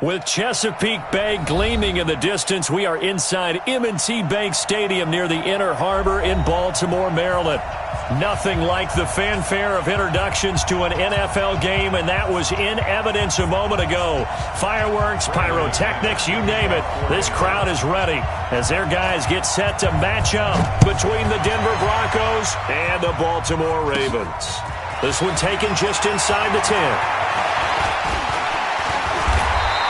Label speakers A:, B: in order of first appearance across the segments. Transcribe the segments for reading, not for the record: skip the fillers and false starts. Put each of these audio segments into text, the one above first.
A: With Chesapeake Bay gleaming in the distance, we are inside M&T Bank Stadium near the Inner Harbor in Baltimore, Maryland. Nothing like the fanfare of introductions to an NFL game, and that was in evidence a moment ago. Fireworks, pyrotechnics, you name it. This crowd is ready as their guys get set to match up between the Denver Broncos and the Baltimore Ravens. This one taken just inside the 10.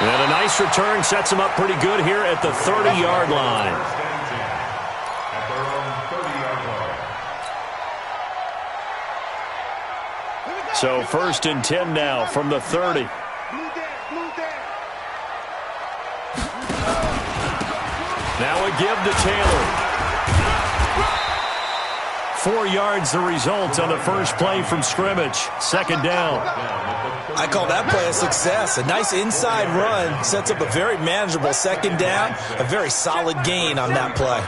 A: And a nice return sets him up pretty good here at the 30-yard line. So 1st and 10 now from the 30. Now a give to Taylor. 4 yards the result on the first play from scrimmage. 2nd down.
B: I call that play a success. A nice inside run sets up a very manageable 2nd down. A very solid gain on that play.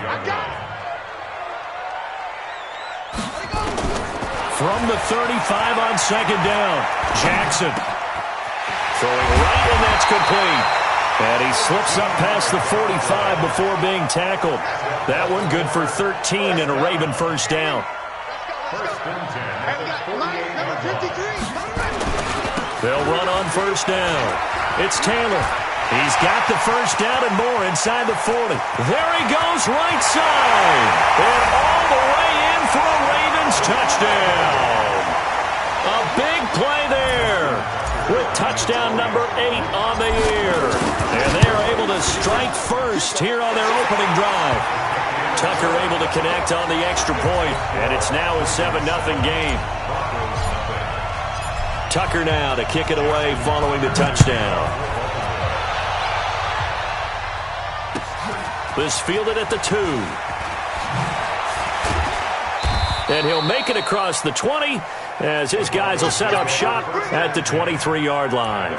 A: From the 35 on 2nd down, Jackson. Throwing right, and that's complete. And he slips up past the 45 before being tackled. That one good for 13 and a Raven 1st down. They'll run on 1st down. It's Taylor. He's got the 1st down and more inside the 40. There he goes, right side. And all the way in for a Ravens touchdown. A big play there with touchdown number 8 on the year. And they are able to strike first here on their opening drive. Tucker able to connect on the extra point, and it's now a 7-0 game. Tucker now to kick it away following the touchdown. This fielded at the 2. And he'll make it across the 20 as his guys will set up shop at the 23-yard line.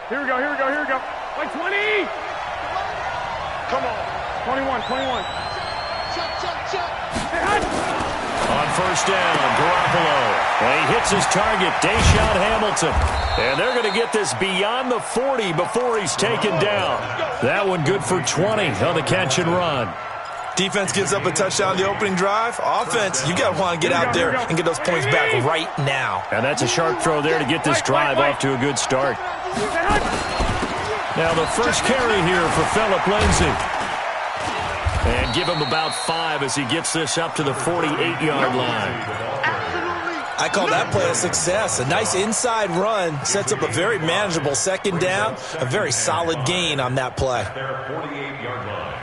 C: Here we go, here we go, here we go. Like 20! Come on. 21, 21. Check.
A: On 1st down, Garoppolo. And he hits his target, Deshaun Hamilton. And they're going to get this beyond the 40 before he's taken down. That one good for 20 on the catch and run.
B: Defense gives up a touchdown on the opening drive. Offense, you got to want to get out there and get those points back right now.
A: And that's a sharp throw there to get this drive off to a good start. Now the first carry here for Phillip Lindsay. And give him about 5 as he gets this up to the 48-yard line.
B: I call that play a success. A nice inside run sets up a very manageable 2nd down. A very solid gain on that play.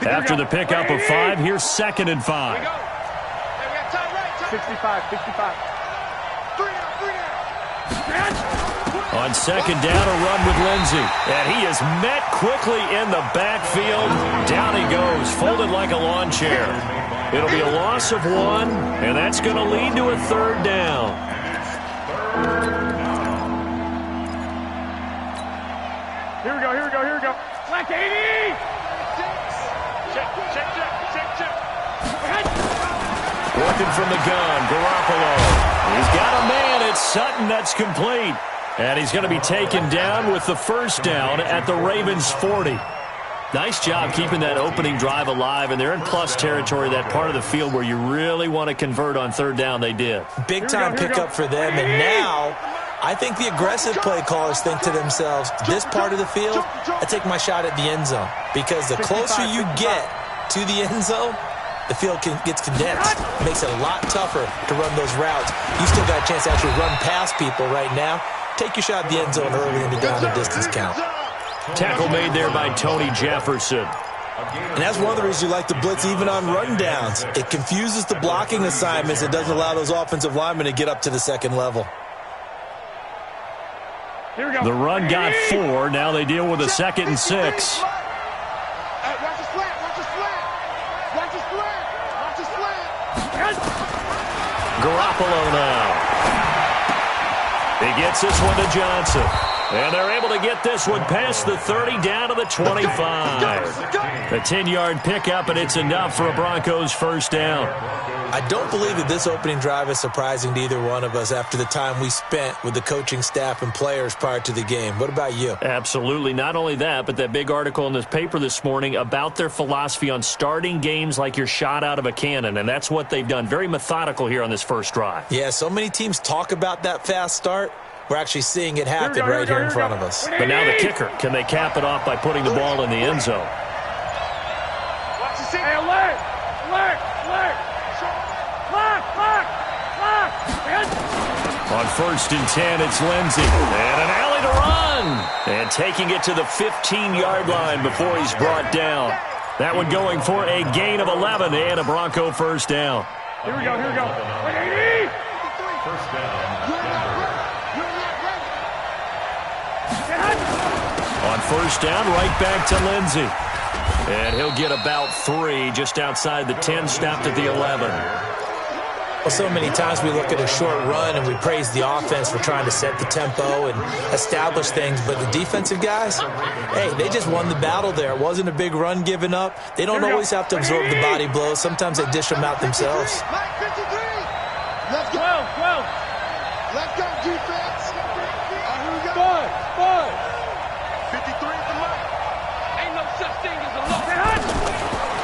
A: After the pickup of 5, here's 2nd and 5.
C: 65.
A: On 2nd down, a run with Lindsay. And he is met quickly in the backfield. Down he goes, folded like a lawn chair. It'll be a loss of 1, and that's going to lead to a 3rd down.
C: Here we go. Black 80! Check.
A: Working from the gun, Garoppolo. He's got a man. It's Sutton. That's complete. And he's going to be taken down with the 1st down at the Ravens 40. Nice job keeping that opening drive alive, and they're in plus territory, that part of the field where you really want to convert on 3rd down. They did.
B: Big-time pickup for them, and now I think the aggressive play callers think to themselves, this part of the field, I take my shot at the end zone, because the closer you get to the end zone, the field gets condensed. It makes it a lot tougher to run those routes. You still got a chance to actually run past people right now. Take your shot at the end zone early in the down and distance count.
A: Tackle made there by Tony Jefferson.
B: And that's one of the reasons you like to blitz even on rundowns. It confuses the blocking assignments. It doesn't allow those offensive linemen to get up to the 2nd level.
C: Here we go.
A: The run got 4. Now they deal with a 2nd and 6. Garoppolo now. He gets this one to Johnson. And they're able to get this one past the 30 down to the 25. A 10-yard pickup, and it's enough for a Broncos first down.
B: I don't believe that this opening drive is surprising to either one of us after the time we spent with the coaching staff and players prior to the game. What about you?
A: Absolutely. Not only that, but that big article in this paper this morning about their philosophy on starting games like you're shot out of a cannon, and that's what they've done. Very methodical here on this first drive.
B: Yeah, so many teams talk about that fast start. We're actually seeing it happen right here in front of us.
A: But now the kicker. Can they cap it off by putting the ball in the end zone?
C: Hey, alert! Alert! Alert!
A: On 1st and 10, it's Lindsey. And an alley to run. And taking it to the 15-yard line before he's brought down. That one going for a gain of 11 and a Bronco first down.
C: Here we go, here we go. 180!
D: First down.
A: On 1st down, right back to Lindsey. And he'll get about 3 just outside the 10, stopped at the 11.
B: Well, so many times we look at a short run and we praise the offense for trying to set the tempo and establish things, but the defensive guys, hey, they just won the battle there. It wasn't a big run given up. They don't always have to absorb the body blows. Sometimes they dish them out themselves.
C: Let's go. 12.
D: Let's go, defense.
C: Good.
D: 53 at the mark.
C: Ain't no such thing as a look.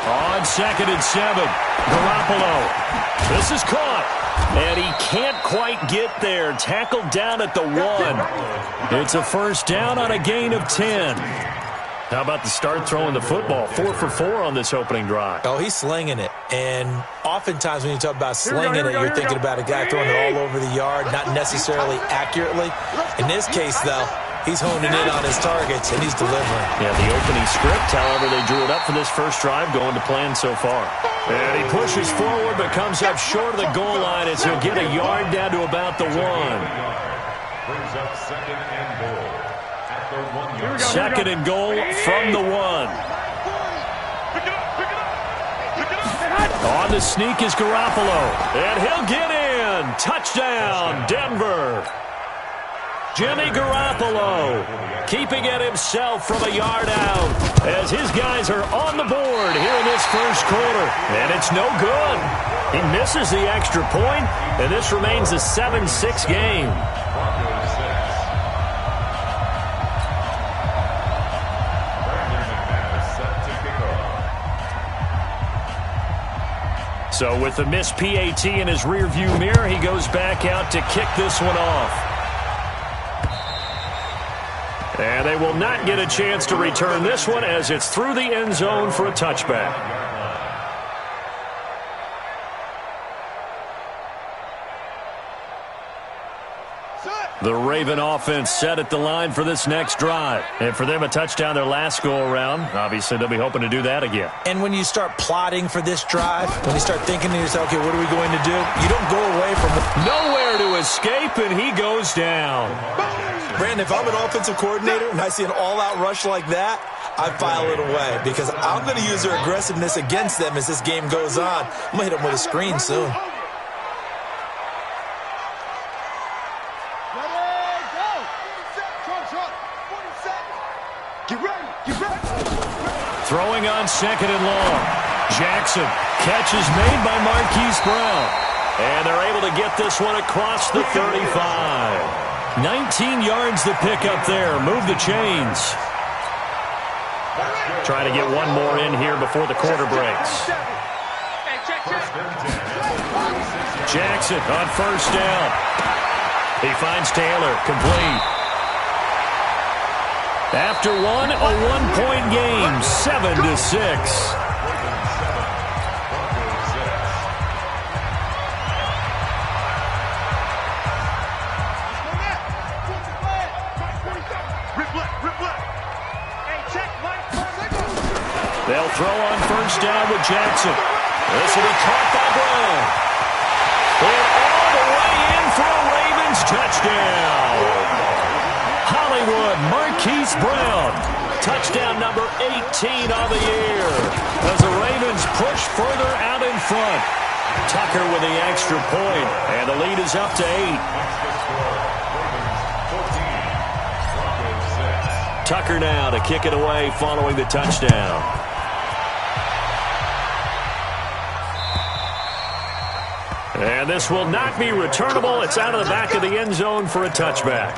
A: On 2nd and 7, Garoppolo. This is caught. And he can't quite get there. Tackled down at the 1. It's a first down on a gain of 10. How about the start throwing the football? 4 for 4 on this opening drive.
B: Oh, he's slinging it. And oftentimes when you talk about slinging it, you're thinking about a guy throwing it all over the yard, not necessarily accurately. In this case, though, he's honing in on his targets, and he's delivering.
A: Yeah, the opening script, however, they drew it up for this first drive, going to plan so far. And he pushes forward, but comes up short of the goal line as he'll get a yard down to about the 1.
D: Brings up 2nd and goal. At the 1 yard.
A: 2nd and goal from the 1. On the sneak is Garoppolo. And he'll get in. Touchdown, Denver. Jimmy Garoppolo keeping it himself from a yard out as his guys are on the board here in this first quarter. And it's no good. He misses the extra point, and this remains a 7-6 game. So with the missed PAT in his rearview mirror, he goes back out to kick this one off. And they will not get a chance to return this one as it's through the end zone for a touchback. The Raven offense set at the line for this next drive. And for them, a touchdown their last go-around. Obviously, they'll be hoping to do that again.
B: And when you start plotting for this drive, when you start thinking to yourself, okay, what are we going to do? You don't go away from
A: nowhere to escape, and he goes down.
B: Brandon, if I'm an offensive coordinator and I see an all-out rush like that, I file it away because I'm going to use their aggressiveness against them as this game goes on. I'm going to hit them with a screen soon.
A: Throwing on 2nd and long. Jackson. Catch is made by Marquise Brown. And they're able to get this one across the 35. 19 yards to pick up there. Move the chains. Trying to get one more in here before the quarter breaks. Jackson on 1st down. He finds Taylor. Complete. After one, a 1-point game, 7-6. They'll throw on 1st down with Jackson. This will be caught by Brown. And all the way in for a Ravens touchdown. Hollywood, Marquise Brown. Touchdown number 18 on the year as the Ravens push further out in front. Tucker with the extra point, and the lead is up to 8. Tucker now to kick it away following the touchdown. And this will not be returnable. It's out of the back of the end zone for a touchback.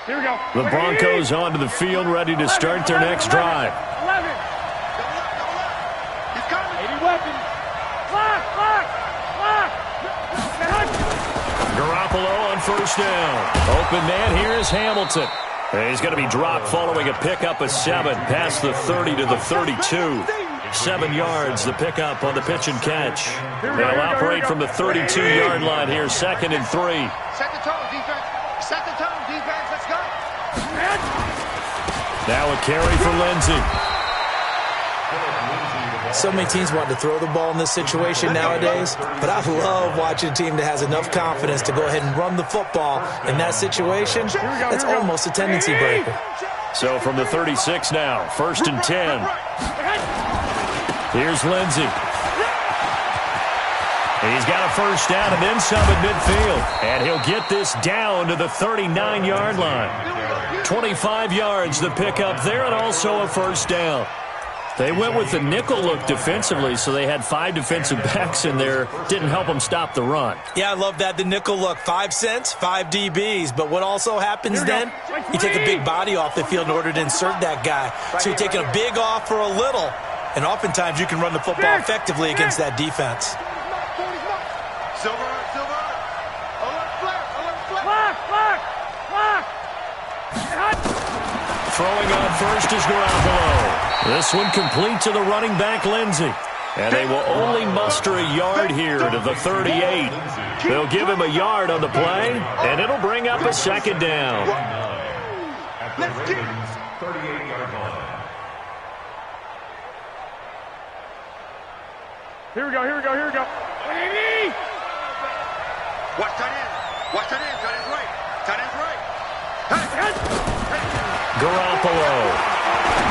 C: Here we go.
A: The Broncos onto the field, ready to start their next drive.
C: 11. He's coming. 80 weapons. Lock.
A: Garoppolo on first down. Open man here is Hamilton. And he's going to be dropped following a pickup of 7 past the 30 to the 32. 7 yards, the pickup on the pitch and catch. They'll operate from the 32-yard line here, 2nd and 3.
E: Set the tone, defense. Set the tone, defense. Let's go.
A: Now a carry for Lindsey.
B: So many teams want to throw the ball in this situation nowadays, but I love watching a team that has enough confidence to go ahead and run the football in that situation. That's almost a tendency breaker.
A: So from the 36 now, 1st and 10. Here's Lindsey. He's got a first down and then some at midfield. And he'll get this down to the 39-yard line. 25 yards, the pickup there, and also a first down. They went with the nickel look defensively, so they had 5 defensive backs in there. Didn't help them stop the run.
B: Yeah, I love that, the nickel look. 5 cents, 5 DBs. But what also happens then, you take a big body off the field in order to insert that guy. So you're taking a big off for a little. And oftentimes you can run the football effectively against that defense.
E: Silver. Alert flare.
A: Throwing on first is Garoppolo. This one complete to the running back, Lindsey. And they will only muster a yard here to the 38. They'll give him a yard on the play, and it'll bring up a 2nd down.
D: At the Ravens' 38-yard line.
C: Here we go.
E: Watch tight end. Tight end's right.
A: Garoppolo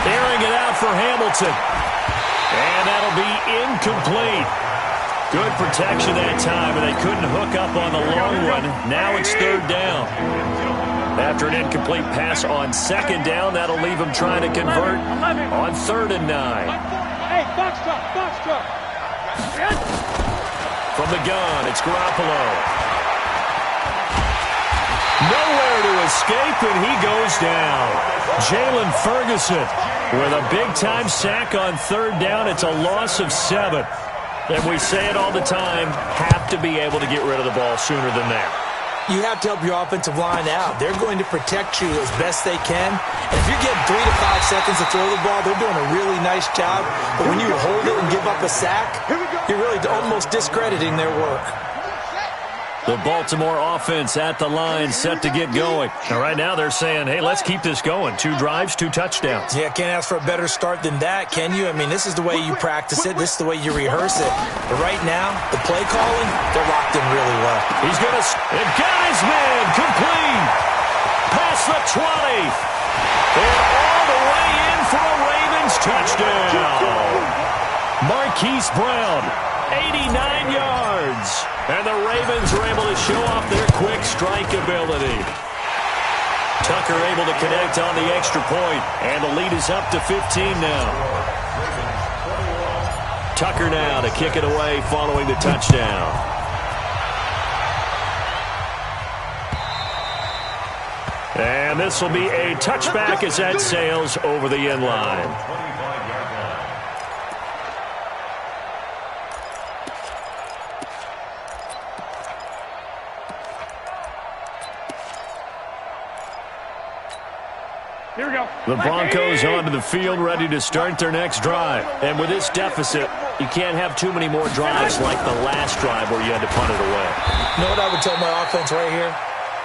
A: airing it out for Hamilton. And that'll be incomplete. Good protection that time, and they couldn't hook up on the long one. Now it's 3rd down. After an incomplete pass on 2nd down, that'll leave them trying to convert on 3rd and 9.
C: Hey, box truck.
A: From the gun, it's Garoppolo. Nowhere to escape, and he goes down. Jalen Ferguson with a big-time sack on 3rd down. It's a loss of 7. And we say it all the time, have to be able to get rid of the ball sooner than that.
B: You have to help your offensive line out. They're going to protect you as best they can. And if you're getting 3 to 5 seconds to throw the ball, they're doing a really nice job. But when you hold it and give up a sack, you're really almost discrediting their work.
A: The Baltimore offense at the line, set to get going. And right now they're saying, hey, let's keep this going. 2 drives, 2 touchdowns.
B: Yeah, can't ask for a better start than that, can you? I mean, this is the way you practice it. This is the way you rehearse it. But right now, the play calling, they're locked in really well.
A: He's going to – and got his man complete. Past the 20. And all the way in for a Ravens touchdown. Marquise Brown, 89 yards. And the Ravens are able to show off their quick strike ability. Tucker able to connect on the extra point, and the lead is up to 15 now. Tucker now to kick it away following the touchdown. And this will be a touchback as that sails over the end line.
C: Here we go.
A: The Broncos onto the field, ready to start their next drive. And with this deficit, you can't have too many more drives like the last drive where you had to punt it away.
B: You know what I would tell my offense right here?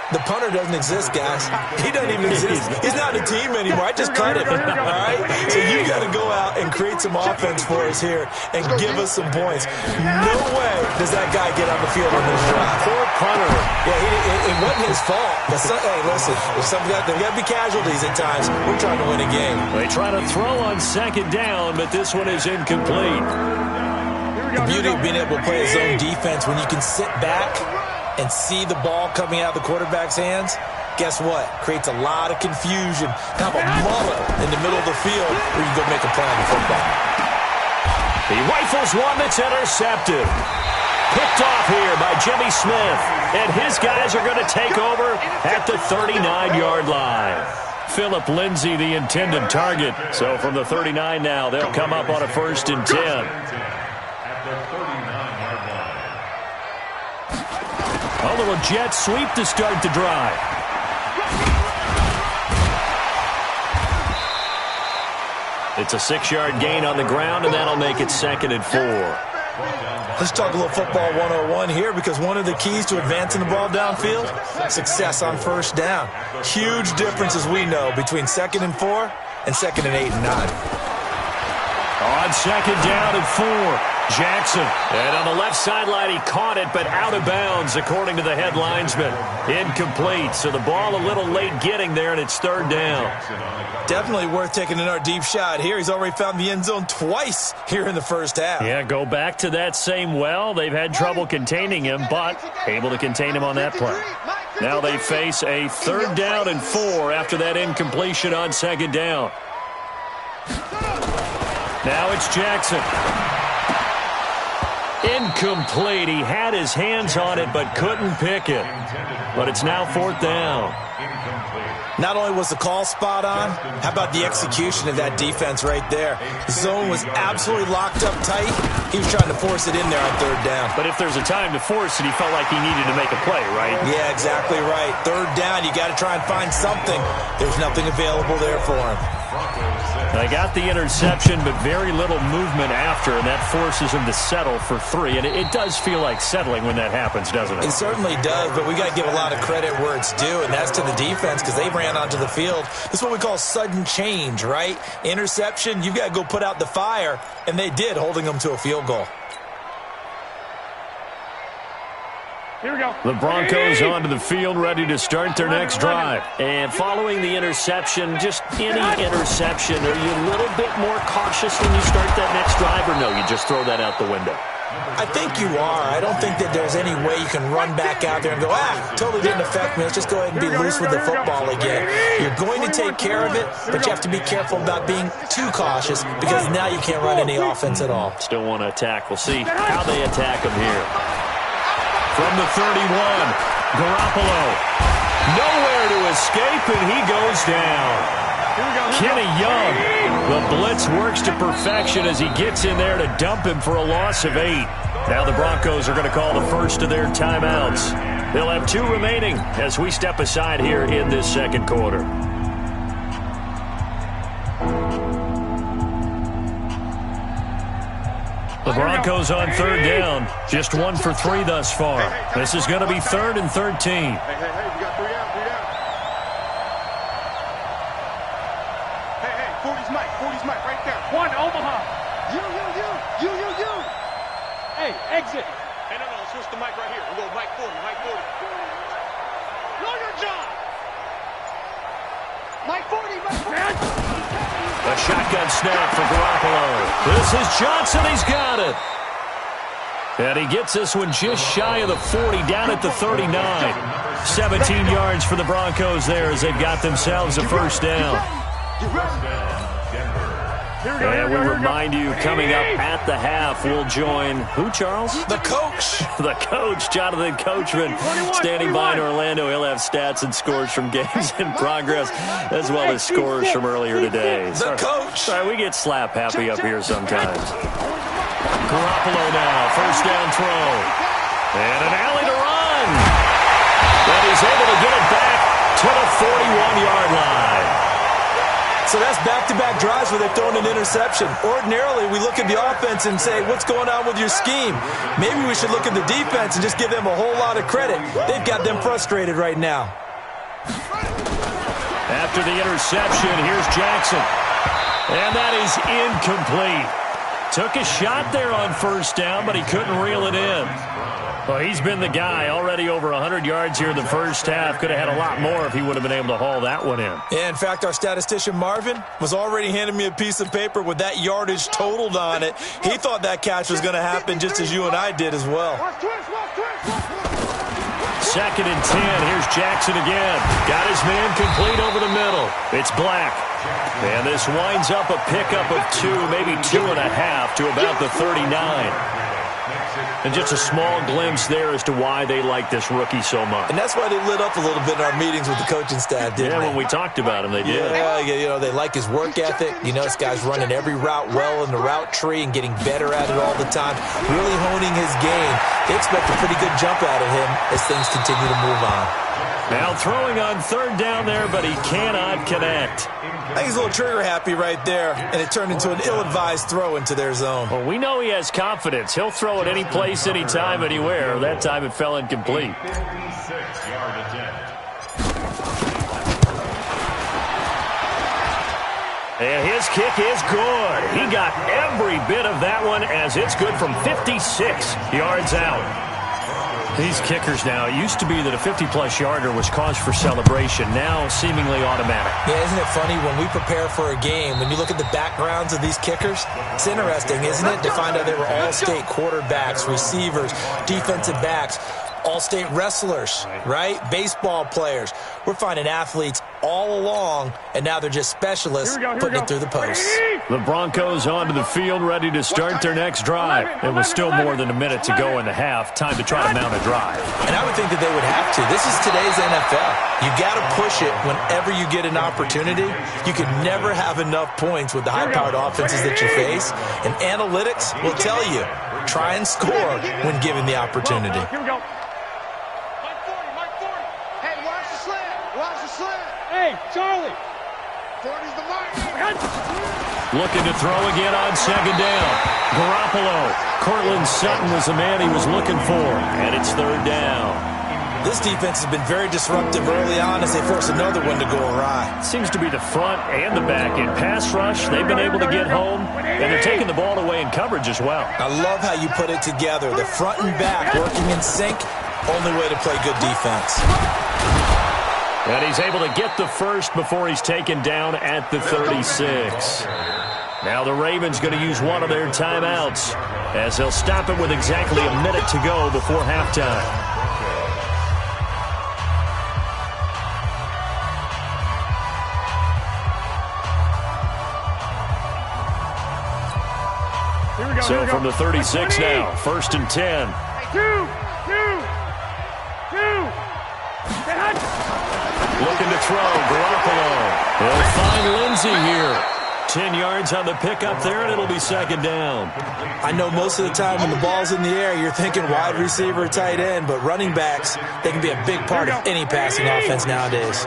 B: The punter doesn't exist, guys. He doesn't even exist. He's not a team anymore. I just cut him, all right? So you got to go out and create some offense for us here and give us some points. No way does that guy get on the field on this drive.
A: Poor punter.
B: Yeah, it wasn't his fault. Hey, listen, there's got to be casualties at times. We're trying to win a game.
A: They try to throw on 2nd down, but this one is incomplete.
B: The beauty of being able to play a zone defense when you can sit back and see the ball coming out of the quarterback's hands, guess what? Creates a lot of confusion. Kind of a muddle in the middle of the field where you can go make a play on the football.
A: He rifles one that's intercepted. Picked off here by Jimmy Smith. And his guys are going to take over at the 39-yard line. Philip Lindsay, the intended target. So from the 39 now, they'll come up on a 1st and 10.
D: At the 39-yard line.
A: A little jet sweep to start the drive. It's a 6-yard gain on the ground, and that'll make it 2nd and 4.
B: Let's talk a little football 101 here, because one of the keys to advancing the ball downfield, success on 1st down. Huge difference, as we know, between 2nd and 4 and 2nd and 8 and 9.
A: On 2nd down and 4, Jackson. And on the left sideline, he caught it, but out of bounds, according to the head linesman. Incomplete, so the ball a little late getting there, and it's 3rd down.
B: Definitely worth taking another deep shot here. He's already found the end zone twice here in the 1st half.
A: Yeah, go back to that same well. They've had trouble containing him, but able to contain him on that play. Now they face a 3rd down and 4 after that incompletion on 2nd down. Now it's Jackson. Incomplete. He had his hands on it but couldn't pick it. But it's now 4th down.
B: Not only was the call spot on, how about the execution of that defense right there? The zone was absolutely locked up tight. He was trying to force it in there on 3rd down.
A: But if there's a time to force it, he felt like he needed to make a play, right?
B: Yeah, exactly right. 3rd down, you got to try and find something. There's nothing available there for him.
A: They got the interception, but very little movement after, and that forces him to settle for 3. And it does feel like settling when that happens, doesn't it?
B: It certainly does, but we got to give a lot of credit where it's due, and that's to the defense, because they ran onto the field. This is what we call sudden change, right? Interception, you got to go put out the fire, and they did, holding them to a field goal.
C: Here we go.
A: The Broncos onto the field, ready to start their next drive. And following the interception, just any interception, are you a little bit more cautious when you start that next drive, or no, you just throw that out the window?
B: I think you are. I don't think that there's any way you can run back out there and go, totally didn't affect me. Let's just go ahead and be loose with the football again. You're going to take care of it, but you have to be careful about being too cautious, because now you can't run any offense at all.
A: Still want to attack. We'll see how they attack them here. From the 31, Garoppolo. Nowhere to escape, and he goes down. Kenny Young. The blitz works to perfection as he gets in there to dump him for a loss of 8. Now the Broncos are going to call the first of their timeouts. They'll have 2 remaining as we step aside here in this 2nd quarter. The Broncos on 3rd down. Just 1 for 3 thus far. This is going to be 3rd and 13.
C: Hey, we got 3 out, 3 out. Hey, 40's Mike, right there. 1, Omaha. You. Hey, exit. Hey, no, switch the mic right here. We'll go Mike 40. Know your job. Mike 40.
A: A shotgun snap for Garoppolo. This is Johnson. He's got it. And he gets this one just shy of the 40, down at the 39. 17 yards for the Broncos there as they've got themselves a 1st down. And we remind you, coming up at the half, we'll join who, Charles?
B: The coach.
A: The coach, Jonathan Coachman, standing by in Orlando. He'll have stats and scores from games in progress, as well as scores from earlier today.
B: The coach.
A: Sorry, we get slap happy up here sometimes. Garoppolo now, 1st down throw. And an alley to run. And he's able to get it back to the 41-yard line.
B: So that's back-to-back drives where they've thrown an interception. Ordinarily, we look at the offense and say, what's going on with your scheme? Maybe we should look at the defense and just give them a whole lot of credit. They've got them frustrated right now.
A: After the interception, here's Jackson. And that is incomplete. Took a shot there on 1st down, but he couldn't reel it in. Well, he's been the guy, already over 100 yards here in the 1st half. Could have had a lot more if he would have been able to haul that one in.
B: Yeah, in fact, our statistician Marvin was already handing me a piece of paper with that yardage totaled on it. He thought that catch was going to happen just as you and I did as well.
A: 2nd and 10. Here's Jackson again. Got his man complete over the middle. It's Black. And this winds up a pickup of 2, maybe 2.5 to about the 39. And just a small glimpse there as to why they like this rookie so much.
B: And that's why they lit up a little bit in our meetings with the coaching staff, didn't they?
A: When we talked about him, they did.
B: Yeah, they like his work ethic. This guy's running every route well in the route tree and getting better at it all the time, really honing his game. They expect a pretty good jump out of him as things continue to move on.
A: Now throwing on 3rd down there, but he cannot connect.
B: I think he's a little trigger happy right there, and it turned into an ill-advised throw into their zone.
A: Well, we know he has confidence. He'll throw it any place, anytime, anywhere. That time it fell incomplete.
D: 56-yard attempt.
A: And his kick is good. He got every bit of that one as it's good from 56 yards out. These kickers now, it used to be that a 50-plus yarder was cause for celebration. Now, seemingly automatic.
B: Yeah, isn't it funny when we prepare for a game, when you look at the backgrounds of these kickers, it's interesting, isn't it, to find out they were all-state quarterbacks, receivers, defensive backs, all-state wrestlers, right? Baseball players. We're finding athletes all along, and now they're just specialists putting it through the post.
A: The Broncos onto the field, ready to start their next drive. It was still more than a minute to go in the half. Time to try to mount a drive.
B: And I would think that they would have to. This is today's NFL. You got to push it whenever you get an opportunity. You can never have enough points with the high-powered offenses that you face. And analytics will tell you, try and score when given the opportunity.
C: Here we go. Hey, Charlie!
E: 40's the mark.
A: Looking to throw again on 2nd down. Garoppolo. Cortland Sutton was the man he was looking for. And it's 3rd down.
B: This defense has been very disruptive early on as they force another one to go awry.
A: Seems to be the front and the back. In pass rush, they've been able to get home. And they're taking the ball away in coverage as well.
B: I love how you put it together. The front and back working in sync. Only way to play good defense.
A: And he's able to get the first before he's taken down at the 36. Now the Ravens going to use one of their timeouts as they'll stop it with exactly a minute to go before halftime. So from the 36 now, 1st and 10. Looking to throw, Garoppolo. He'll find Lindsey here. 10 yards on the pickup there, and it'll be 2nd down.
B: I know most of the time when the ball's in the air, you're thinking wide receiver, tight end, but running backs, they can be a big part of any passing offense nowadays.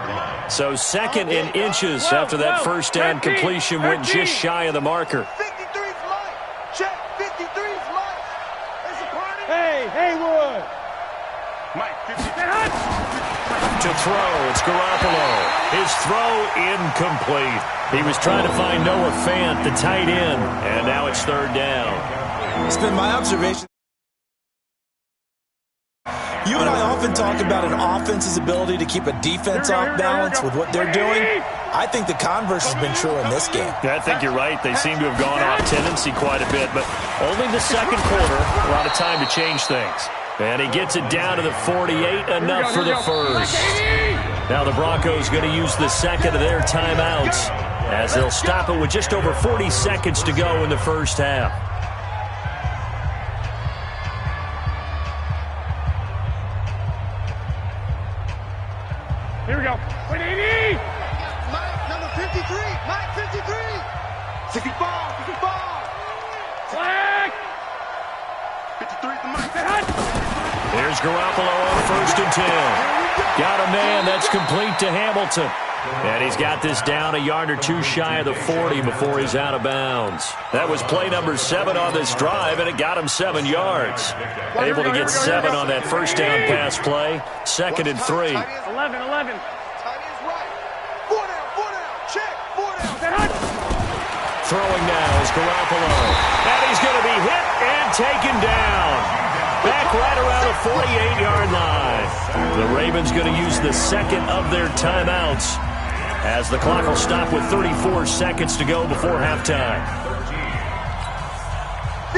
A: So 2nd and inches after that 1st down completion went just shy of the marker.
E: 53's Mike. Check. 53's Mike. There's a party.
C: Hey, Haywood.
D: Mike, 50.
A: To throw, it's Garoppolo. His throw incomplete. He was trying to find Noah Fant, the tight end, and now it's 3rd down.
B: It's been my observation. You and I often talk about an offense's ability to keep a defense off balance with what they're doing. I think the converse has been true in this game.
A: Yeah, I think you're right. They seem to have gone off tendency quite a bit, but only the 2nd quarter, a lot of time to change things. And he gets it down to the 48, enough for the first. Now the Broncos going to use the 2nd of their timeouts as they'll stop it with just over 40 seconds to go in the first half.
C: Here we go.
E: Mike, number 53. Mike, 53. 54. 54.
C: Flag.
E: 53's the Mike.
A: Here's Garoppolo on 1st and 10. Got a man that's complete to Hamilton. And he's got this down a yard or two shy of the 40 before he's out of bounds. That was play number 7 on this drive, and it got him 7 yards. Able to get 7 on that 1st down pass play. 2nd and 3.
C: 11.
E: Tight is right. 4 down. Check. 4 down.
A: Throwing now is Garoppolo. And he's going to be hit and taken down. Back right around the 48-yard line. The Ravens going to use the 2nd of their timeouts as the clock will stop with 34 seconds to go before halftime.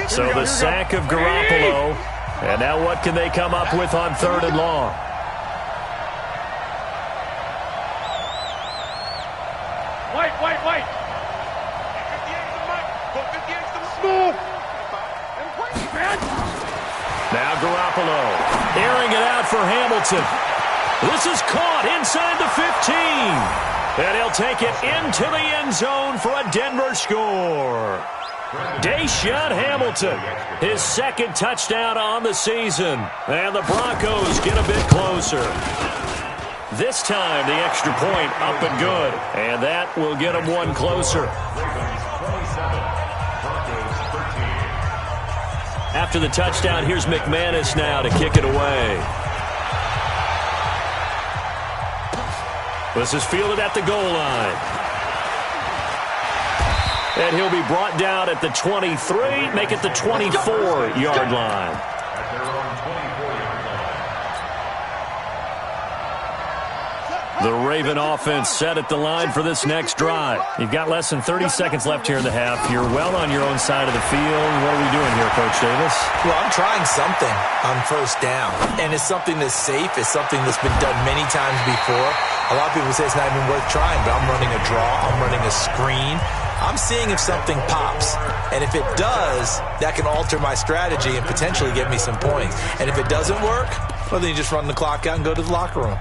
A: So the sack of Garoppolo. And now what can they come up with on 3rd and long? Airing it out for Hamilton. This is caught inside the 15. And he'll take it into the end zone for a Denver score. Deshaun Hamilton, his second touchdown on the season. And the Broncos get a bit closer. This time, the extra point up and good. And that will get them one closer. After the touchdown, here's McManus now to kick it away. This is fielded at the goal line. And he'll be brought down at the 23, make it the 24-yard line. The Raven offense set at the line for this next drive. You've got less than 30 seconds left here in the half. You're well on your own side of the field. What are we doing here, Coach Davis?
B: Well, I'm trying something on first down. And it's something that's safe. It's something that's been done many times before. A lot of people say it's not even worth trying, but I'm running a draw. I'm running a screen. I'm seeing if something pops. And if it does, that can alter my strategy and potentially get me some points. And if it doesn't work, well, then you just run the clock out and go to the locker room.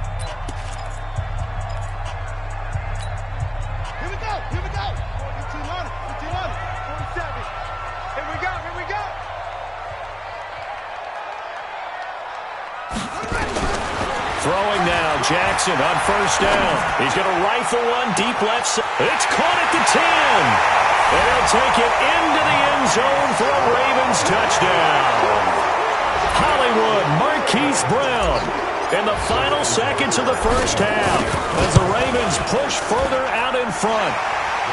A: Throwing now, Jackson on first down. He's going to rifle one deep left side. It's caught at the 10. And he'll take it into the end zone for a Ravens touchdown. Hollywood, Marquise Brown in the final seconds of the first half as the Ravens push further out in front.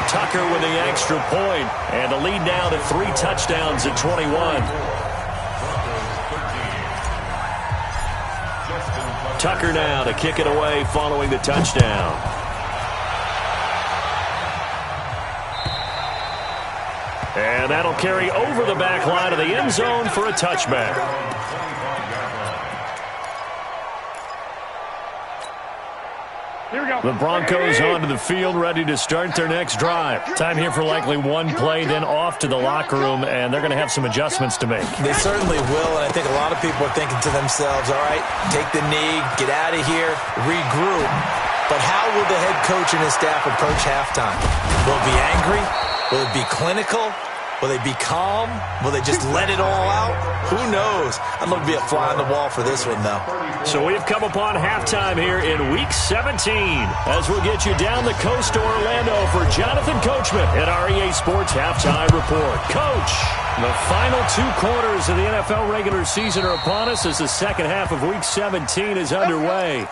A: Tucker with the extra point and the lead now to 3 touchdowns at 21. Tucker now to kick it away following the touchdown. And that'll carry over the back line of the end zone for a touchback.
C: Here we go.
A: The Broncos onto the field, ready to start their next drive. Time here for likely one play, then off to the locker room, and they're going to have some adjustments to make.
B: They certainly will, and I think a lot of people are thinking to themselves, all right, take the knee, get out of here, regroup. But how will the head coach and his staff approach halftime? Will it be angry? Will it be clinical? Will they be calm? Will they just let it all out? Who knows? I'd love to be a fly on the wall for this one, though.
A: So we've come upon halftime here in Week 17 as we'll get you down the coast to Orlando for Jonathan Coachman at our EA Sports Halftime Report. Coach, the final 2 quarters of the NFL regular season are upon us as the second half of Week 17 is underway.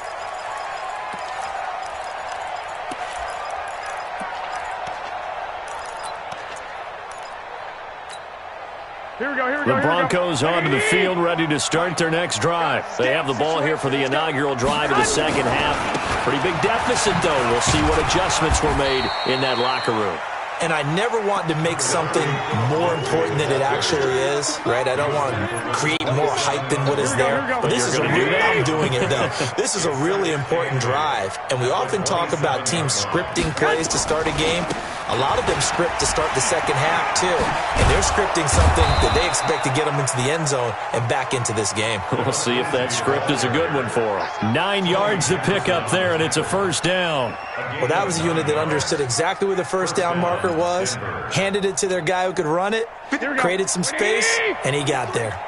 C: Here we go, here we go.
A: The Broncos onto the field, ready to start their next drive. They have the ball here for the inaugural drive of the second half. Pretty big deficit, though. We'll see what adjustments were made in that locker room.
B: And I never want to make something more important than it actually is, right? I don't want to create more hype than what is there. But this is I'm doing it, though. This is a really important drive. And we often talk about teams scripting plays to start a game. A lot of them script to start the second half, too. And they're scripting something that they expect to get them into the end zone and back into this game.
A: We'll see if that script is a good one for them. 9 yards to pick up there, and it's a first down.
B: Well, that was a unit that understood exactly where the first down marker was, handed it to their guy who could run it, created some space, and he got there.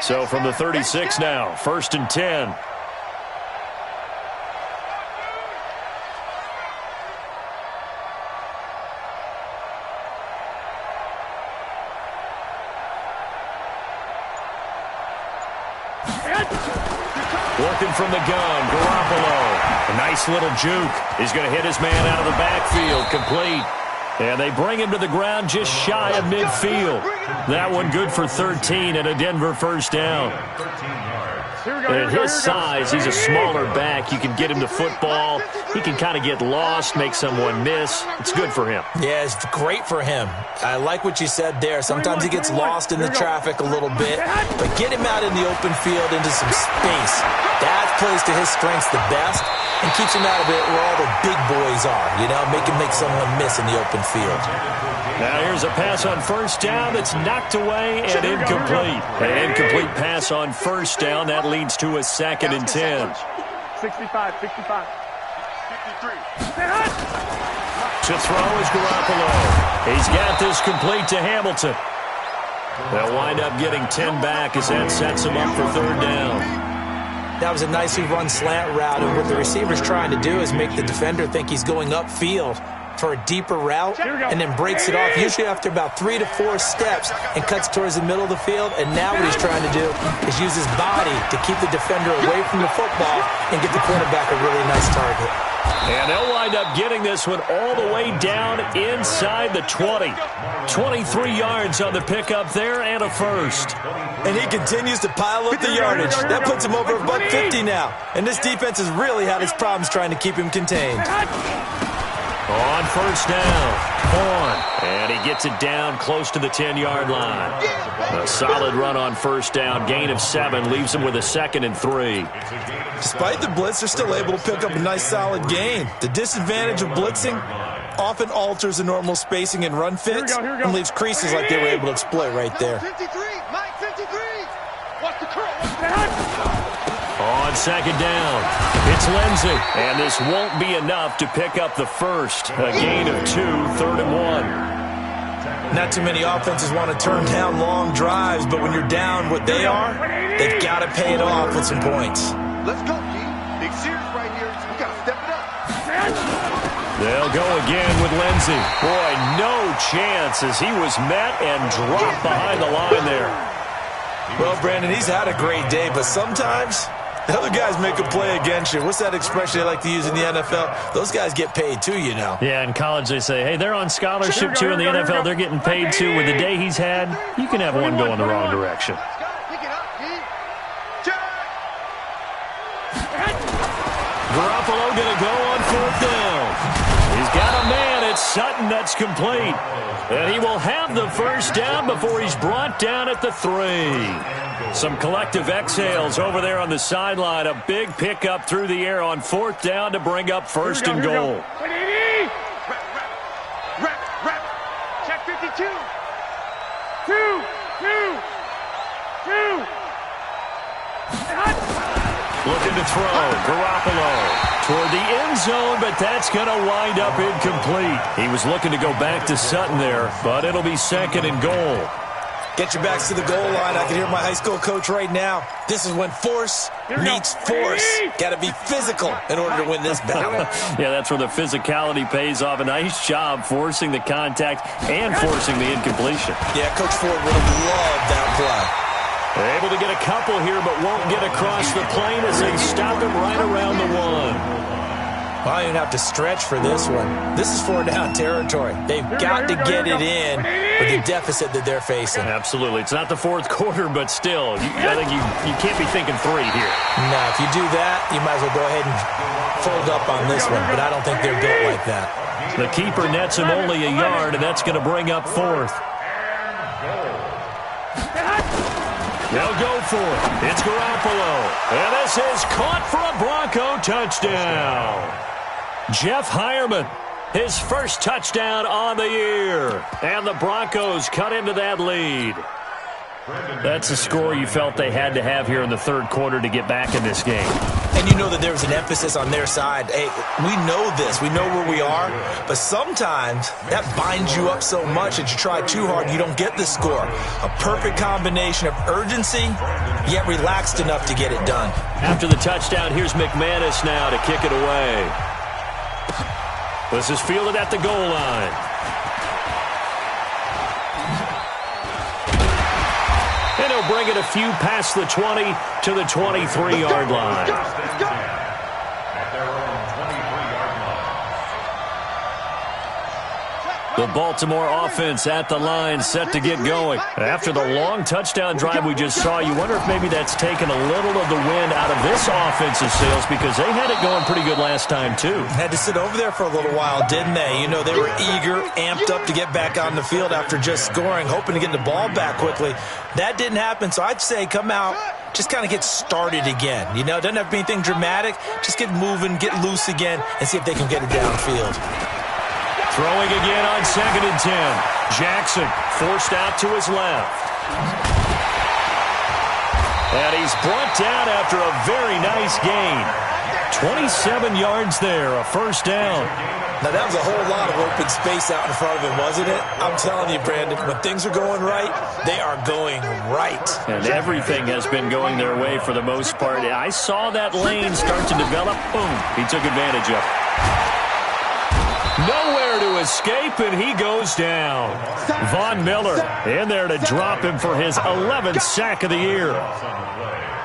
A: So from the 36 now, 1st and 10. Working from the gun, Garoppolo. A nice little juke. He's going to hit his man out of the backfield, complete. And they bring him to the ground just shy of midfield. That one good for 13 and a Denver first down. At his size, he's a smaller back. You can get him to football. He can kind of get lost, make someone miss. It's good for him.
B: Yeah, it's great for him. I like what you said there. Sometimes he gets lost in the traffic a little bit, but get him out in the open field into some space. That plays to his strengths the best. and keeps him out of it where all the big boys are, you know, make someone miss in the open field.
A: Now here's a pass on first down that's knocked away and incomplete. An incomplete pass on first down. That leads to a 2nd and 10.
C: 65, 65. 53.
A: To throw is Garoppolo. He's got this complete to Hamilton. They'll wind up getting 10 back as that sets him up for 3rd down.
B: That was a nicely run slant route, and what the receiver's trying to do is make the defender think he's going upfield for a deeper route and then breaks it off, usually after about 3 to 4 steps, and cuts towards the middle of the field. And now what he's trying to do is use his body to keep the defender away from the football and get the quarterback a really nice target.
A: And they'll wind up getting this one all the way down inside the 20. 23 yards on the pickup there and a first.
B: And he continues to pile up the yardage. That puts him over $150 now. And this defense has really had its problems trying to keep him contained.
A: On first down, Horn. And he gets it down close to the 10-yard line. A solid run on first down. Gain of 7 leaves him with a 2nd and 3.
B: Despite the blitz, they're still able to pick up a nice solid gain. The disadvantage of blitzing often alters the normal spacing and run fits and leaves creases like they were able to exploit right there.
E: 53, Mike 53. Watch the curl. Watch the
A: On 2nd down, it's Lindsey. And this won't be enough to pick up the first. A gain of 2, 3rd and 1.
B: Not too many offenses want to turn down long drives, but when you're down what they are, they've got to pay it off with some points.
E: Let's go, G. Big series right here. We got to step it up.
A: They'll go again with Lindsey. Boy, no chance as he was met and dropped behind the line there.
B: Well, Brandon, he's had a great day, but sometimes the other guys make a play against you. What's that expression they like to use in the NFL? Those guys get paid too, you know.
A: Yeah, in college they say, hey, they're on scholarship too. In the NFL, they're getting paid too. With the day he's had, you can have one go in the wrong direction.
E: Pick it up, G. Check.
A: Garoppolo going to go on 4th down. He's got a man. It's Sutton. That's complete. And he will have the first down before he's brought down at the 3. Some collective exhales over there on the sideline. A big pickup through the air on 4th down to bring up 1st and goal.
C: Rep. Check 52. 2.
A: Looking to throw. Garoppolo toward the end zone, but that's going to wind up incomplete. He was looking to go back to Sutton there, but it'll be 2nd and goal.
B: Get your backs to the goal line. I can hear my high school coach right now. This is when force meets force. Got to be physical in order to win this battle.
A: Yeah, that's where the physicality pays off. A nice job forcing the contact and forcing the incompletion.
B: Yeah, Coach Ford would have loved that play.
A: Able to get a couple here, but won't get across the plane as they stop him right around the 1.
B: I don't even have to stretch for this one. This is 4-down territory. They've got to get it in with the deficit that they're facing.
A: Absolutely. It's not the 4th quarter, but still, I think you can't be thinking 3 here.
B: No, if you do that, you might as well go ahead and fold up on this one, but I don't think they're built like that.
A: The keeper nets him only a yard, and that's going to bring up 4th. They'll go for it. It's Garoppolo. And this is caught for a Bronco touchdown. Jeff Hireman, his first touchdown on the year. And the Broncos cut into that lead. That's a score you felt they had to have here in the 3rd quarter to get back in this game.
B: And you know that there was an emphasis on their side. Hey, we know this. We know where we are. But sometimes that binds you up so much that you try too hard, you don't get the score. A perfect combination of urgency, yet relaxed enough to get it done.
A: After the touchdown, here's McManus now to kick it away. This is fielded at the goal line. And he'll bring it a few past the 20 to the 23-yard line.
E: Let's go.
A: The Baltimore offense at the line set to get going. After the long touchdown drive we just saw, you wonder if maybe that's taken a little of the wind out of this offensive sails because they had it going pretty good last time too.
B: Had to sit over there for a little while, didn't they? You know, they were eager, amped up to get back on the field after just scoring, hoping to get the ball back quickly. That didn't happen, so I'd say come out, just kind of get started again. You know, doesn't have to be anything dramatic. Just get moving, get loose again, and see if they can get it downfield.
A: Throwing again on 2nd and 10. Jackson forced out to his left. And he's brought down after a very nice gain. 27 yards there, a first down.
B: Now, that was a whole lot of open space out in front of him, wasn't it? I'm telling you, Brandon, when things are going right, they are going right.
A: And everything has been going their way for the most part. I saw that lane start to develop. Boom, he took advantage of it. Nowhere to escape, and he goes down. Von Miller in there to drop him for his 11th sack of the year.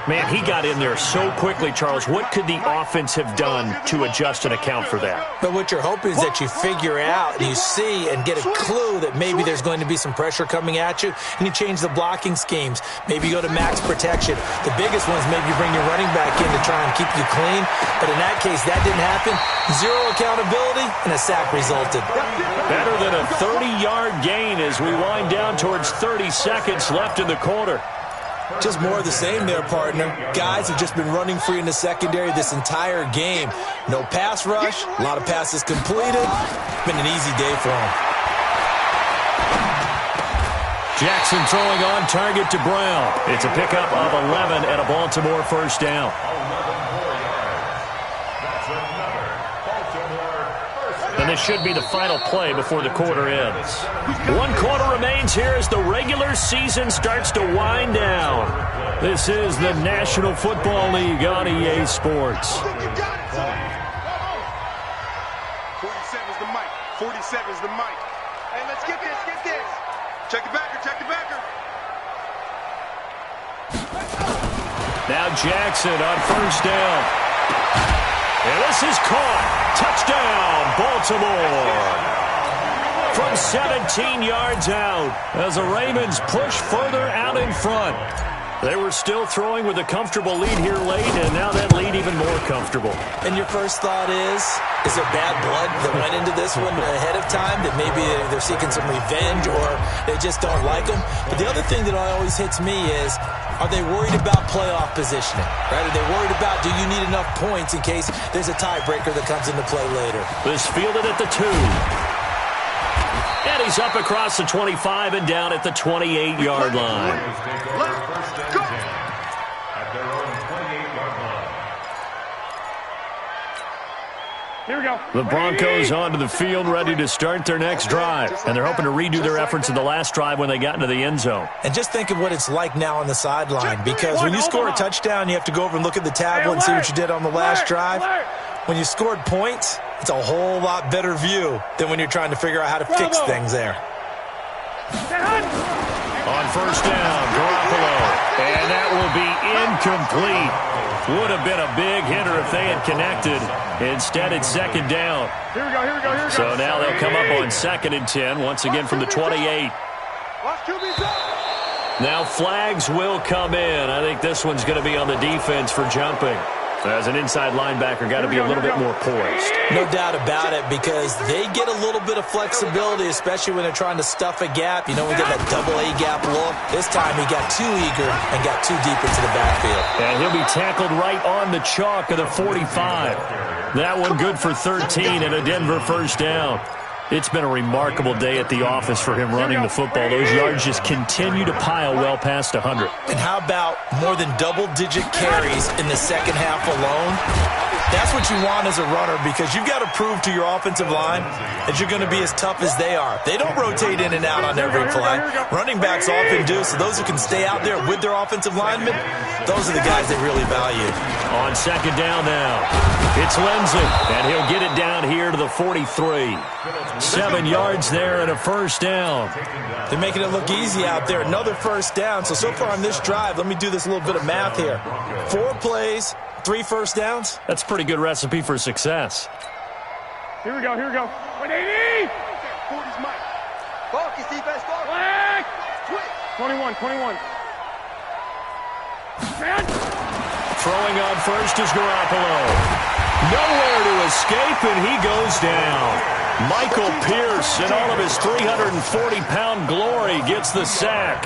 A: Man, he got in there so quickly, Charles. What could the offense have done to adjust and account for that?
B: But what you're hoping is that you figure out, and you see and get a clue that maybe there's going to be some pressure coming at you, and you change the blocking schemes. Maybe you go to max protection. The biggest one is maybe you bring your running back in to try and keep you clean. But in that case, that didn't happen. Zero accountability, and a sack resulted.
A: Better than a 30-yard gain as we wind down towards 30 seconds left in the quarter.
B: Just more of the same there, partner. Guys have just been running free in the secondary this entire game. No pass rush, a lot of passes completed. Been an easy day for them.
A: Jackson throwing on target to Brown. It's a pickup of 11 and a Baltimore first down. And this should be the final play before the quarter ends. 1 quarter remains here as the regular season starts to wind down. This is the National Football League on EA Sports.
E: 47 is the mic. 47 is the mic. Hey, let's get this, get this. Check the backer, check the backer.
A: Now Jackson on first down. And this is caught. Touchdown, Baltimore. From 17 yards out as the Ravens push further out in front. They were still throwing with a comfortable lead here late, and now that lead even more comfortable.
B: And your first thought is there bad blood that went into this one ahead of time, that maybe they're seeking some revenge or they just don't like them? But the other thing that always hits me is, are they worried about playoff positioning? Right? Are they worried about, do you need enough points in case there's a tiebreaker that comes into play later?
A: This fielded at the 2. And he's up across the 25 and down at the 28-yard line.
C: Here we go.
A: The Broncos onto the field, ready to start their next drive. And they're hoping to redo their efforts in the last drive when they got into the end zone.
B: And just think of what it's like now on the sideline, because when you score a touchdown, you have to go over and look at the tablet and see what you did on the last drive. When you scored points, it's a whole lot better view than when you're trying to figure out how to fix things there.
A: On first down, Garoppolo. And that will be incomplete. Would have been a big hitter if they had connected. Instead, it's second down.
C: Here we go, here we go, here we go.
A: So now they'll come up on 2nd and 10, once again from the 28. Now flags will come in. I think this one's going to be on the defense for jumping. As an inside linebacker, got to be a little bit more poised.
B: No doubt about it, because they get a little bit of flexibility, especially when they're trying to stuff a gap. You know, we get that double A gap look. This time he got too eager and got too deep into the backfield.
A: And he'll be tackled right on the chalk of the 45. That one good for 13 and a Denver first down. It's been a remarkable day at the office for him running the football. Those yards just continue to pile well past 100.
B: And how about more than double-digit carries in the second half alone? That's what you want as a runner, because you've got to prove to your offensive line that you're going to be as tough as they are. They don't rotate in and out on every play. Running backs often do, so those who can stay out there with their offensive linemen, those are the guys they really value.
A: On second down now, it's Lindsay, and he'll get it down here to the 43. 7 yards there and a first down.
B: They're making it look easy out there. Another first down. So far on this drive, let me do this little bit of math here. 4 plays, 3 first downs.
A: That's a pretty good recipe for success.
C: Here we go, here we go. 180!
E: 40's Mike. Focus, defense, focus.
C: Flag!
E: Twitch.
C: 21, 21. Man!
A: Throwing on first is Garoppolo. Nowhere to escape, and he goes down. Michael Pierce, in all of his 340-pound glory, gets the sack.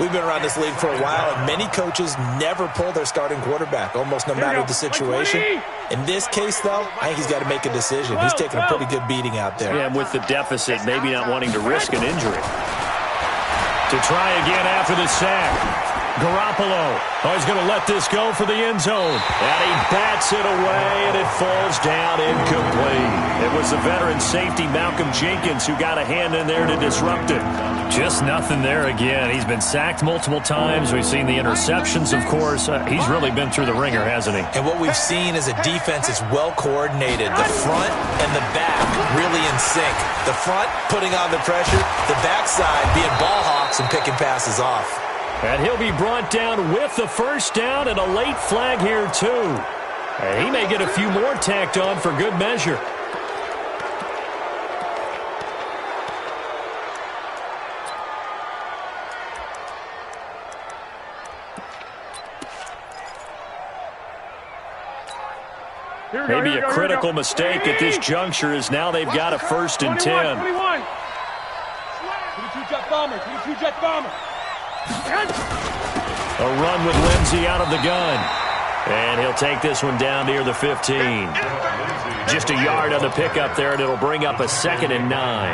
B: We've been around this league for a while, and many coaches never pull their starting quarterback, almost no matter the situation. In this case, though, I think he's got to make a decision. He's taking a pretty good beating out there.
A: Yeah, and with the deficit, maybe not wanting to risk an injury. To try again after the sack. Garoppolo. Oh, he's going to let this go for the end zone. And he bats it away, and it falls down incomplete. It was the veteran safety, Malcolm Jenkins, who got a hand in there to disrupt it. Just nothing there again. He's been sacked multiple times. We've seen the interceptions, of course. He's really been through the ringer, hasn't he? And what we've seen is a defense that's well-coordinated. The front and the back really in sync. The front putting on the pressure, the backside being ball hawks and picking passes off. And he'll be brought down with the first down and a late flag here, too. And he may get a few more tacked on for good measure. Maybe a critical mistake at this juncture as now they've got a 1st and 10.
C: 22 jet bomber, 22 jet bomber.
A: A run with Lindsey out of the gun. And he'll take this one down near the 15. Just a yard on the pickup there, and it'll bring up a 2nd and 9.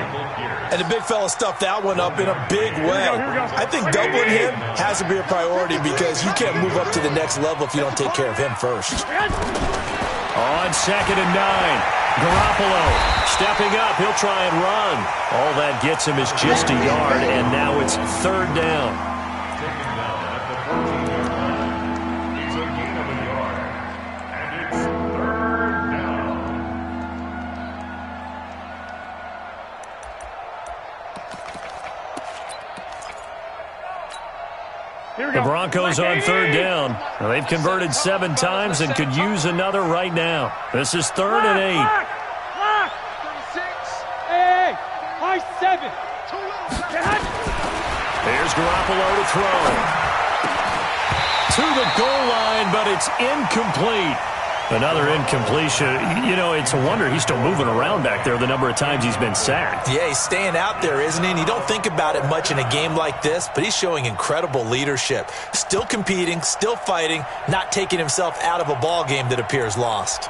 B: And the big fella stuffed that one up in a big way. I think doubling him has to be a priority because you can't move up to the next level if you don't take care of him first.
A: On 2nd and 9. Garoppolo stepping up. He'll try and run. All that gets him is just a yard, and now it's 3rd down.
D: Taken down at the 14-yard line. It's a gain of a yard. And it's 3rd down.
A: The Broncos on 3rd down. Well, they've converted 7 times and could use another right now. This is 3rd and 8.
C: 36. Hey, high 7.
A: Here's Garoppolo to throw. To the goal line, but it's incomplete. Another incompletion. You know, it's a wonder he's still moving around back there the number of times he's been sacked.
B: Yeah, he's staying out there, isn't he? And you don't think about it much in a game like this, but he's showing incredible leadership. Still competing, still fighting, not taking himself out of a ball game that appears lost.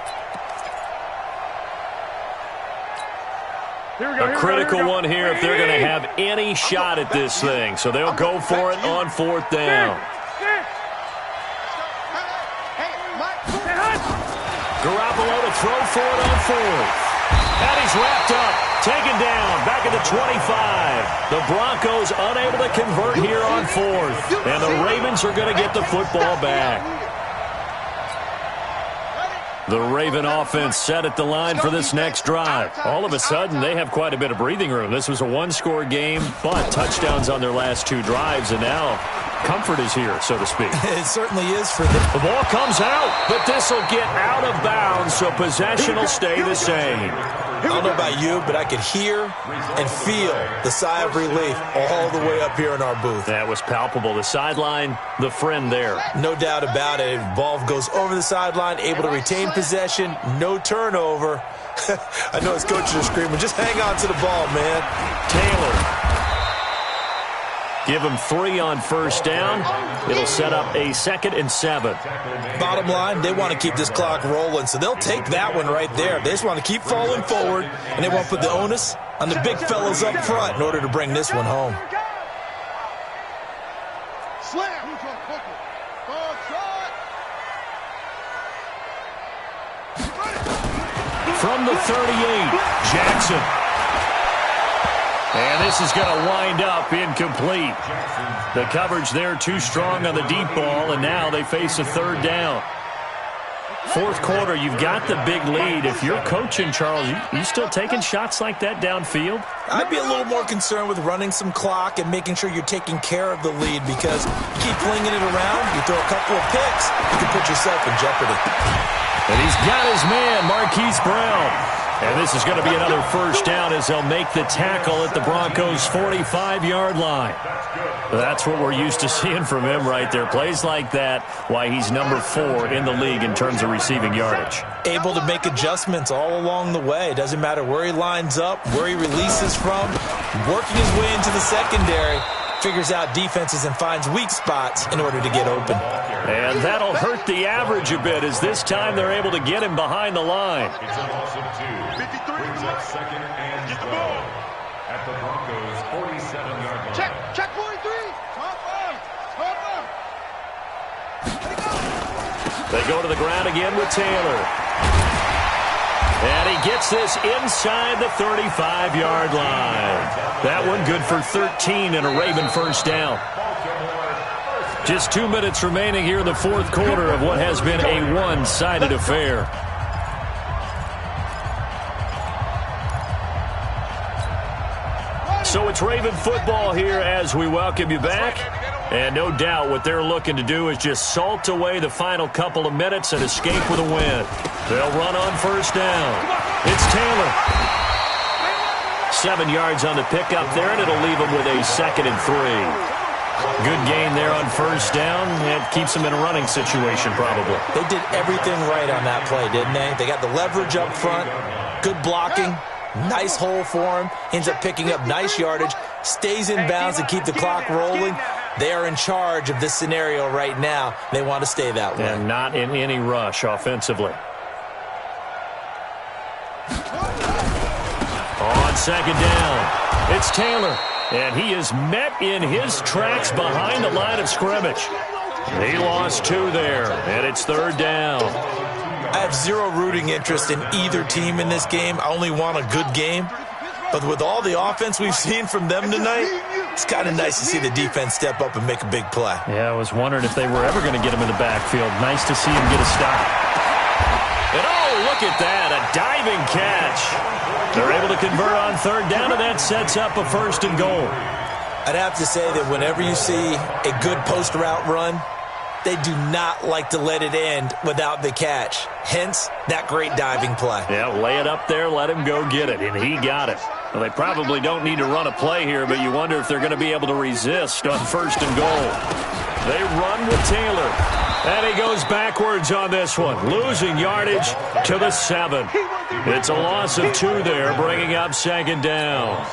A: A critical one here if they're going to have any shot at this thing. So they'll go for it on 4th down. Garoppolo to throw for it on 4th. And he's wrapped up, taken down, back at the 25. The Broncos unable to convert here on 4th. And the Ravens are going to get the football back. The Raven offense set at the line for this next drive. All of a sudden, they have quite a bit of breathing room. This was a 1-score game, but touchdowns on their last 2 drives, and now comfort is here, so to speak.
B: It certainly is for them.
A: The ball comes out, but this will get out of bounds, so possession will stay the same.
B: I don't know about you, but I could hear and feel the sigh of relief all the way up here in our booth.
A: That was palpable. The sideline, the friend there.
B: No doubt about it. Ball goes over the sideline, able to retain possession, no turnover. I know his coaches are screaming, just hang on to the ball, man.
A: Taylor. Give him 3 on 1st down. It'll set up a 2nd and 7.
B: Bottom line, they want to keep this clock rolling, so they'll take that one right there. They just want to keep falling forward, and they want to put the onus on the big fellas up front in order to bring this one home.
A: From the 38, Jackson. And this is going to wind up incomplete. The coverage there too strong on the deep ball, and now they face a 3rd down. 4th quarter, you've got the big lead. If you're coaching, Charles, you still taking shots like that downfield?
B: I'd be a little more concerned with running some clock and making sure you're taking care of the lead, because you keep flinging it around, you throw a couple of picks, you can put yourself in jeopardy.
A: And he's got his man, Marquise Brown. And this is going to be another 1st down as they'll make the tackle at the Broncos' 45-yard line. That's what we're used to seeing from him right there. Plays like that, why he's number 4 in the league in terms of receiving yardage.
B: Able to make adjustments all along the way. Doesn't matter where he lines up, where he releases from, working his way into the secondary. figures out defenses and finds weak spots in order to get open.
A: And that'll hurt the average a bit as this time they're able to get him behind the line.
D: It's a loss of 2.
E: 53
D: Brings up second and 12 at the Broncos' 47-yard line.
E: Check 43.
A: They go to the ground again with Taylor. And he gets this inside the 35-yard line. That one good for 13 and a Raven first down. Just 2 minutes remaining here in the fourth quarter of what has been a one-sided affair. So it's Raven football here as we welcome you back. And no doubt what they're looking to do is just salt away the final couple of minutes and escape with a win. They'll run on first down. It's Taylor. 7 yards on the pickup there, and it'll leave him with a 2nd and 3. Good gain there on first down. It keeps them in a running situation probably.
B: They did everything right on that play, didn't they? They got the leverage up front, good blocking, nice hole for him, ends up picking up nice yardage, stays in bounds to keep the clock rolling. They are in charge of this scenario right now. They want to stay that way.
A: And not in any rush offensively. On second down, it's Taylor. And he is met in his tracks behind the line of scrimmage. He lost 2 there, and it's 3rd down.
B: I have zero rooting interest in either team in this game. I only want a good game. But with all the offense we've seen from them tonight, it's kind of nice to see the defense step up and make a big play.
A: Yeah, I was wondering if they were ever going to get him in the backfield. Nice to see him get a stop. And oh, look at that, a diving catch. They're able to convert on 3rd down, and that sets up a 1st and goal.
B: I'd have to say that whenever you see a good post route run, they do not like to let it end without the catch. Hence, that great diving play.
A: Yeah, lay it up there, let him go get it, and he got it. Well, they probably don't need to run a play here, but you wonder if they're going to be able to resist on 1st and goal. They run with Taylor, and he goes backwards on this one, losing yardage to the 7. It's a loss of 2 there, bringing up 2nd down.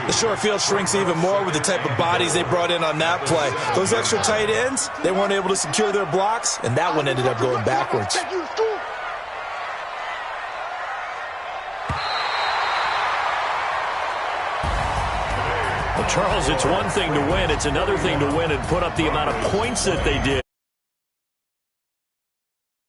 B: The short field shrinks even more with the type of bodies they brought in on that play. Those extra tight ends, they weren't able to secure their blocks, and that one ended up going backwards.
A: Well, Charles, it's one thing to win. It's another thing to win and put up the amount of points that they did.